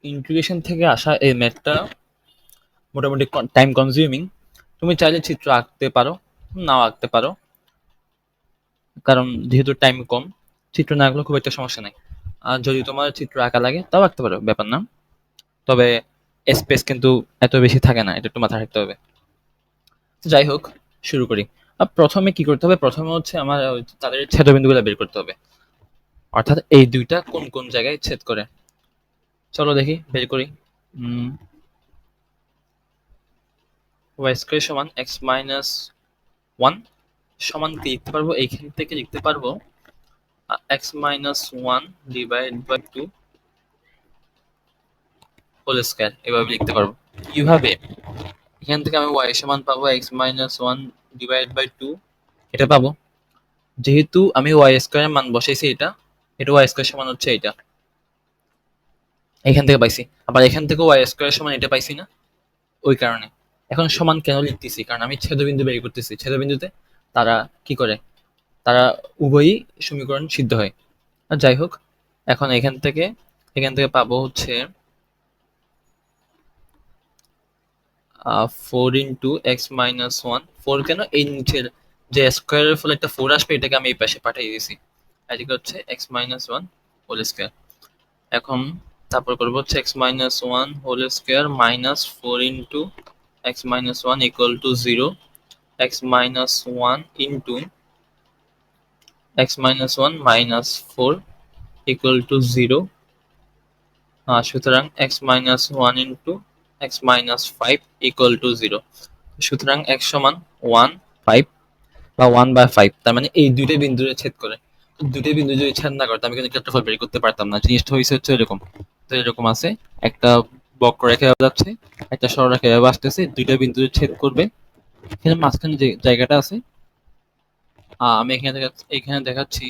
Integration থেকে আসা এই ম্যাথটা মোটামুটি টাইম কনজিউমিং। তুমি চাইলে চিত্র আঁকতে পারো, নাও আঁকতে পারো, কারণ যেহেতু টাইম কম, চিত্র না আঁকলেও খুব একটা সমস্যা নাই। আর যদি তোমার চিত্র আঁকা লাগে তাও আঁকতে পারো, ব্যাপার না। তবে স্পেস কিন্তু এত বেশি থাকে না, এটা একটু মাথায় রাখতে হবে। তো যাই হোক, শুরু করি। প্রথমে কি করতে হবে? প্রথমে হচ্ছে আমার তাদের ছেদবিন্দুগুলো বের করতে হবে, অর্থাৎ এই দুইটা কোন কোন জায়গায় ছেদ করে। চলো দেখি, বের করি। ওয়াই স্কোয়ার সমান এক্স মাইনাস ওয়ান সমান কি লিখতে পারবো? এইখান থেকে লিখতে পারবো x minus one divide by two whole square, এভাবে লিখতে পারবো। কিভাবে? এখান থেকে আমি ওয়াই সমান পাবো x minus one divide by two, এটা পাবো। যেহেতু আমি ওয়াই স্কোয়ারের মান বসাইছি, এটা এটা ওয়াই স্কোয়ার সমান হচ্ছে এটা, এখান থেকে পাইছি। আবার এখান থেকে ওয়াই স্কোয়ার সমান এটা পাইছি না, ওই কারণে। এখন সমান কেন লিখতেছি? কারণ আমি ছেদবিন্দু বের করতেছি। ছেদবিন্দুতে তারা কি করে? তারা উভয়ই সমীকরণ সিদ্ধ হয়। আর যাই হোক, এখন এখান থেকে পাবো হচ্ছে 4 × x−1। 4 কেন? এই নিচের যে স্কোয়ারের ফলে একটা 4 আসবে, এটাকে আমি এই পাশে পাঠিয়ে দিয়েছি। এদিকে হচ্ছে x−1 হোল স্কোয়ার। এখন তারপর করবো হচ্ছে x−1 whole square minus 4 × x−1 equal to 0। x−1 into x−1 minus 4 equal to 0। সুতরাং x−1 into x−5 equal to 0। সুতরাং x সমান 1, 5 বা 1/5, তার মানে এই দুইটা বিন্দু ছেদ করে। দুইটা বিন্দু যদি ছেদ না করতো আমি কিন্তু ক্ষেত্রফল বের করতে পারতাম না। জিনিসটা হচ্ছে এরকম। তো এরকম আছে, একটা বক্ররেখা যাচ্ছে, একটা সরলরেখা এভাবে আসতেছে, দুইটা বিন্দু ছেদ করবে। এখানে মাঝখানে যে জায়গাটা আছে, আমি এখানে দেখাচ্ছি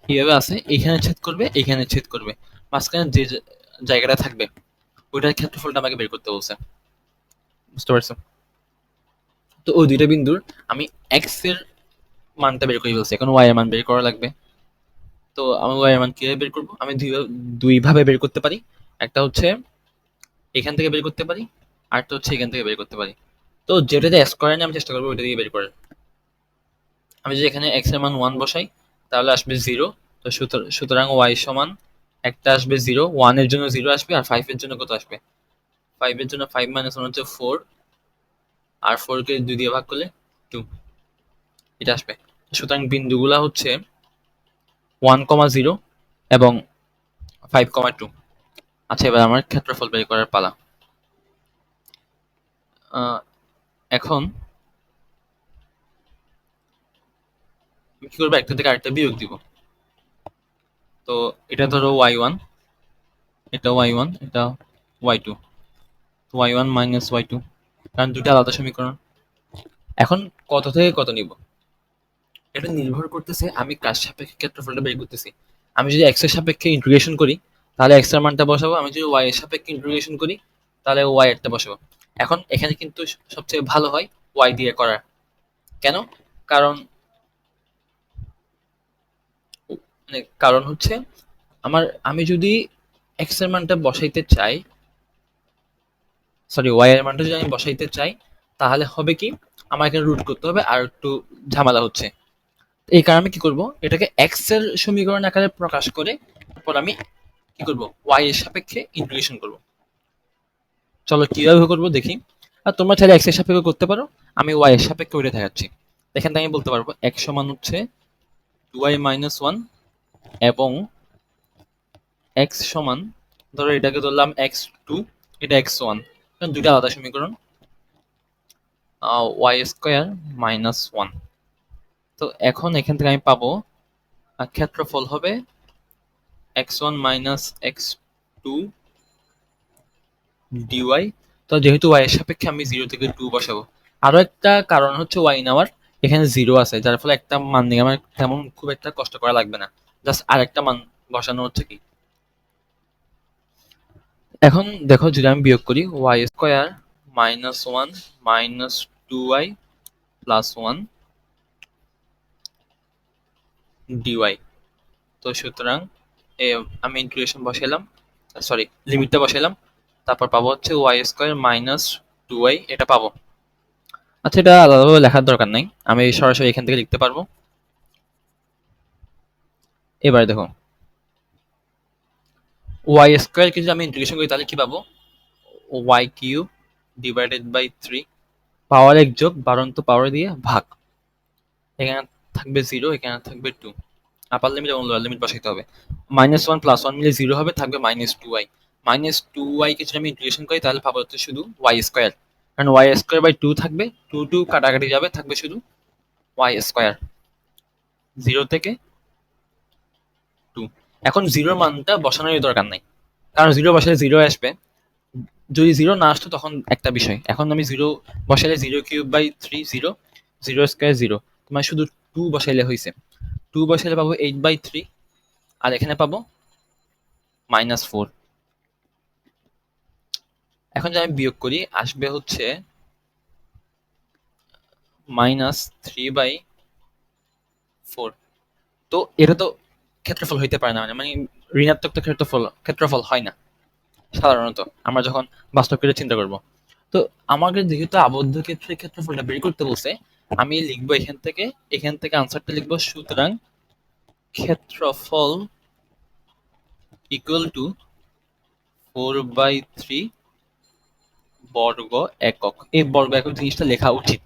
কিভাবে আছে। এখানে ছেদ করবে, এখানে ছেদ করবে, মাঝখানে যে জায়গাটা থাকবে ওইটার ক্ষেত্রফলটা আমাকে বের করতে বলছে। বুঝতে পারছো? তো ওই দুইটা বিন্দুর আমি এক্স এর মানটা বের করে ফেলছি, এখন ওয়াই এর মান বের করা লাগবে। তো আমি ওয়াই এর মান কিভাবে বের করবো? আমি দুই ভাবে বের করতে পারি। একটা হচ্ছে এখান থেকে বের করতে পারি, আর একটা হচ্ছে এখান থেকে বের করতে পারি। তো যেটাতে এস করে আমি চেষ্টা করবো ওইটা দিয়ে বের করার। আমি যদি এখানে এক্স এর মান 1 বসাই, তাহলে আসবে 0। তো সুতরাং ওয়াই সমান একটা আসবে 0, 1 এর জন্য 0 আসবে, আর 5 এর জন্য কত আসবে? 5 এর জন্য 5 - 1 হচ্ছে 4, আর 4 কে 2 দিয়ে ভাগ করলে 2, এটা আসবে। সুতরাং বিন্দুগুলা হচ্ছে 1, 0 এবং 5, 2। আচ্ছা, এবার আমার ক্ষেত্রফল বের করার পালা। এখন আমি কি করবো? একটা থেকে আরেকটা বিয়োগ দিব। তো এটা ধরো y1, এটা y1, এটা y2। y1 মাইনাস y2, কারণ দুটো আলাদা সমীকরণ। এখন কত থেকে কত নিব এটা নির্ভর করতেছে আমি কার সাপেক্ষে ক্ষেত্রফলটা বের করতেছি। আমি যদি এক্স এর সাপেক্ষে ইন্টিগ্রেশন করি তাহলে এক্স এর মানটা বসাবো, আমি যদি ওয়াই এর সাপেক্ষে ইন্টিগ্রেশন করি তাহলে ওয়াই এরটা বসাবো। এখন এখানে কিন্তু সবচেয়ে ভালো হয় ওয়াই দিয়ে করার। কেন? কারণ কারণ হচ্ছে আমি যদি এক্স এর মানটা বসাইতে চাই, সরি ওয়াই এর মানটা যদি আমি বসাইতে চাই, তাহলে হবে কি, আমার এখানে রুট করতে হবে, আর একটু ঝামেলা হচ্ছে। এই কারণে আমি কি করব, এটাকে এক্স এর সমীকরণ আকারে প্রকাশ করে তারপর আমি কি করব, ওয়াই এর সাপেক্ষে ইন্টিগ্রেশন করব। চলো কিভাবে করব দেখি। আর তোমরা চাইলে এক্স এর সাপেক্ষে করতে পারো, আমি ওয়াই এর সাপেক্ষে ওইটা দেখাচ্ছি। এখান থেকে আমি বলতে পারবো এক্স সমান হচ্ছে 2y - 1 এবং এক্স সমান, ধরো এটাকে ধরলাম x2, এটা x1, কারণ দুইটা আলাদা সমীকরণ। Y square minus 1। তো এখন এখান থেকে আমি পাবো ক্ষেত্রফল হবে x1 মাইনাস x2 dy। তো যেহেতু y এর সাপেক্ষে আমি 0 থেকে 2 বসাবো। আরো একটা কারণ হচ্ছে y নেওয়ার, এখানে 0 আছে, যার ফলে একটা মান নিয়ে আমার তেমন খুব একটা কষ্ট করা লাগবে না, জাস্ট আরেকটা মান বসানো হচ্ছে কি। এখন দেখো, যদি আমি বিয়োগ করি y square minus 1 minus 2y plus 1 dy। তো সুতরাং আমি ইন্টিগ্রেশন বসাইলাম, সরি লিমিটটা বসাইলাম, তারপর পাবো হচ্ছে ওয়াই স্কোয়ার মাইনাস 2y, এটা পাবো। আচ্ছা, এটা আলাদাভাবে লেখার দরকার নাই, আমি সরাসরি এখান থেকে লিখতে পারবো। এবারে দেখো ওয়াই স্কোয়ারকে যদি আমি ইন্টিগ্রেশন করি তাহলে কি পাবো, ওয়াই কিউব ডিভাইডেড বাই 3, পাওয়ার 1 যোগ বারন্ত পাওয়ার দিয়ে ভাগ, এখানে থাকবে 0, এখানে থাকবে 2, আপার লিমিট এবং লোয়ার লিমিট বসাইতে হবে। -1 + 1 মিলে 0 হবে, থাকবে -2y। -2y কে যদি আমি ইন্টিগ্রেশন করি তাহলে পাবো হচ্ছে শুধু ওয়াই স্কোয়ার, কারণ ওয়াই স্কোয়ার বাই 2 থাকবে, 2 2 কাটাকাটি যাবে, থাকবে শুধু ওয়াই স্কোয়ার, 0 থেকে 2। এখন জিরোর মানটা বসানোর দরকার নাই, কারণ 0 বসালে 0 আসবে, যদি 0 না আসতো তখন একটা বিষয়। এখন আমি 0 বসাইলে 0³/3 0, 0 স্কোয়ার 0, তোমার শুধু 2 বসাইলে হয়েছে, 2 বসাইলে পাবো 8/3, আর এখানে পাবো -4। এখন যদি আমি বিয়োগ করি আসবে হচ্ছে -3/4। তো এটা তো ক্ষেত্রফল হইতে পারে না, মানে ঋণাত্মক তো ক্ষেত্রফল হয় না সাধারণত আমরা যখন বাস্তব ক্ষেত্রে চিন্তা করব। তো আমাকে যেহেতু আবদ্ধ ক্ষেত্রে ক্ষেত্রফলটা বের করতে বলছে, আমি লিখবো এখান থেকে আনসারটা লিখবো, সুতরাং ক্ষেত্রফল ইকুয়াল টু 4/3 বর্গ একক। এই বর্গ একক জিনিসটা লেখা উচিত,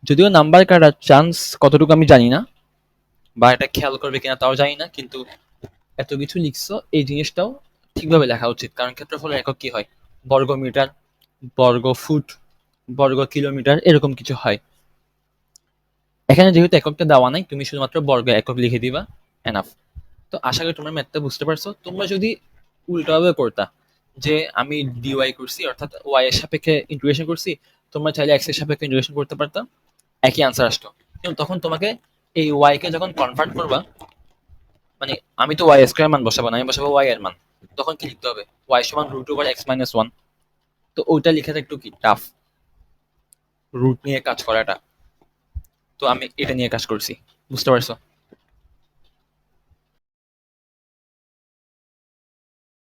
যদিও নাম্বার কাটার চান্স কতটুকু আমি জানি না, বা এটা খেয়াল করবে কিনা তাও জানি না, কিন্তু এত কিছু লিখছো এই জিনিসটাও ঠিকভাবে লেখা উচিত, কারণ ক্ষেত্রফলের একক কি হয়, বর্গ মিটার, বর্গ ফুট, বর্গ কিলোমিটার, এরকম কিছু হয়। এখানে যেহেতু এককটা দেওয়া নাই, তুমি শুধুমাত্র বর্গ একক লিখে দিবা, এনাফ। তো আশা করি তোমরা ম্যাথটা বুঝতে পারছো। তোমরা যদি উল্টাভাবে করতা, যে আমি ডিওয়াই করছি অর্থাৎ ওয়াই এর সাপেক্ষে ইন্টিগ্রেশন করছি, তোমরা চাইলে এক্স এর সাপেক্ষে ইন্টিগ্রেশন করতে পারতা, একই আনসার আসতো। কিন্তু তখন তোমাকে এই ওয়াই কে যখন কনভার্ট করবা, মানে আমি তো ওয়াই স্কোয়ার মান বসাবো না, আমি বসাবো ওয়াই এর মান, তখন কি লিখতে হবে, ওয়াই সমান √x - 1। তো ওইটা লিখাটা একটু কি টাফ, রুট নিয়ে কাজ করাটা। তো আমি এটা নিয়ে কাজ করছি, বুঝতে পারছো?